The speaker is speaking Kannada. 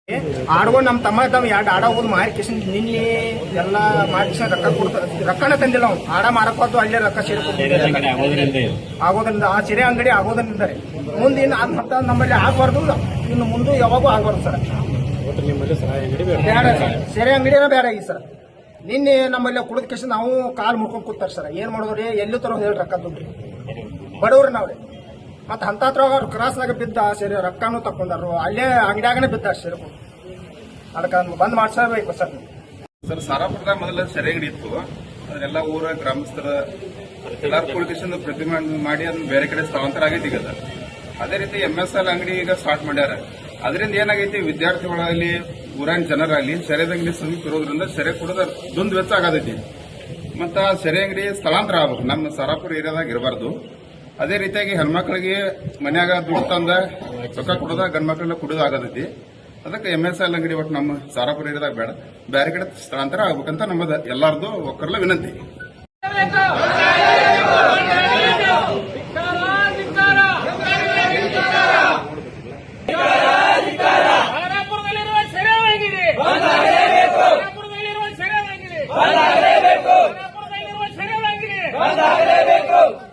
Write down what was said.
ಆಡ್ಕೊಂಡು ನಮ್ಮ ತಮ್ಮ ಎರಡು ಆಡ ಹೋದ್ ಮಾರಿ ಕಿಶನ್ ನಿನ್ನೆ ಎಲ್ಲ ಮಾಡಿ ಕಿಶನ್ ರೊಕ್ಕ ಕೊಡ್ತಾರೆ. ರೊಕ್ಕನ ತಂದಿಲ್ಲ ಅವ್ನು. ಆಡ ಮಾರಕ್ಕೋದು ಅಲ್ಲೇ ರೊಕ್ಕ ಸೇರಿ ಆಗೋದ್ರಿಂದ ಆ ಸಿರೆ ಅಂಗಡಿ ಆಗೋದ್ರಿಂದ ಮುಂದೆ ಇನ್ನು ಅದು ಮತ್ತೆ ನಮ್ಮಲ್ಲಿ ಆಗಬಾರ್ದು. ಇನ್ನು ಮುಂದೆ ಯಾವಾಗೂ ಆಗಬಾರ್ದು ಸರ್. ಬೇಡ ಸೆರೆ ಅಂಗಡಿನ ಬೇಡ ಆಗಿ ಸರ್. ನಿನ್ನೆ ನಮ್ಮಲ್ಲಿ ಕುಡಿದ ಕಿಶನ್ ನಾವು ಕಾಲು ಮುಡ್ಕೊಂಡು ಕೂತಾರೆ ಸರ್. ಏನ್ ಮಾಡೋದ್ರಿ, ಎಲ್ಲಿ ತರೋ ಹೇಳಿ ರೊಕ್ಕ ದುಡ್ರಿ ಬಡವ್ರಿ ನಾವ್ರಿ. ಮತ್ತೆ ಹಂತತ್ರ ಕ್ರಾಸ್ನಾಗ ಬಿದ್ದ ಸೇರಿ ರೊಕ್ಕನೂ ತಕೊಂಡಾರು. ಅಲ್ಲೇ ಅಂಗಡಿಯಾಗನೇ ಬಿದ್ದ ಸೇರಿ ಅದಕ್ಕೆ ಬಂದ್ ಮಾಡ್ಸಬೇಕು ಸರ್. ಸರ್ ಸಾರಾಪುರದ ಮೊದಲ ಸೆರೆ ಅಂಗಡಿ ಇತ್ತು. ಅದನ್ನೆಲ್ಲ ಊರ ಗ್ರಾಮಸ್ಥರ ಎಲ್ಲಾರು ಪೊಲೀಸ್ ಪ್ರತಿಮೆ ಮಾಡಿ ಅದನ್ನ ಬೇರೆ ಕಡೆ ಸ್ಥಳಾಂತರ ಆಗೈತಿ ಈಗ. ಅದೇ ರೀತಿ MSL ಅಂಗಡಿ ಈಗ ಸ್ಟಾರ್ಟ್ ಮಾಡ್ಯಾರ. ಅದರಿಂದ ಏನಾಗೈತಿ, ವಿದ್ಯಾರ್ಥಿಗಳಾಗಲಿ ಊರಿನ ಜನರಾಗಲಿ ಸೆರೆದ ಅಂಗಡಿ ಸಮೀಪ ಇರೋದ್ರಿಂದ ಸೆರೆ ಕೊಡೋದ ದುಂದು ವೆಚ್ಚ ಆಗತೈತಿ. ಮತ್ತ ಸೆರೆ ಅಂಗಡಿ ಸ್ಥಳಾಂತರ ಆಗ್ಬೇಕು, ನಮ್ಮ ಸಾರಾಪುರ ಏರಿಯಾದಾಗ ಇರಬಾರ್ದು. ಅದೇ ರೀತಿಯಾಗಿ ಹೆಣ್ಮಕ್ಳಿಗೆ ಮನ್ಯಾಗ ದುಡ್ಡು ತಂದ ರೊಕ್ಕ ಕೊಡೋದ ಗಂಡ್ ಮಕ್ಳೆಲ್ಲ ಕುಡಿದು ಆಗತೈತಿ. ಅದಕ್ಕೆ MSL ಅಂಗಡಿ ಒಟ್ಟು ನಮ್ಮ ಸಾರಾಪುರ ಏರಿಯಾದಾಗ ಬೇಡ, ಬೇರೆ ಕಡೆ ಸ್ಥಳಾಂತರ ಆಗ್ಬೇಕಂತ ನಮ್ಮದ ಎಲ್ಲಾರ್ದು ಒಕ್ಕರ್ಲ ವಿನಂತಿ. ಸೆರೆ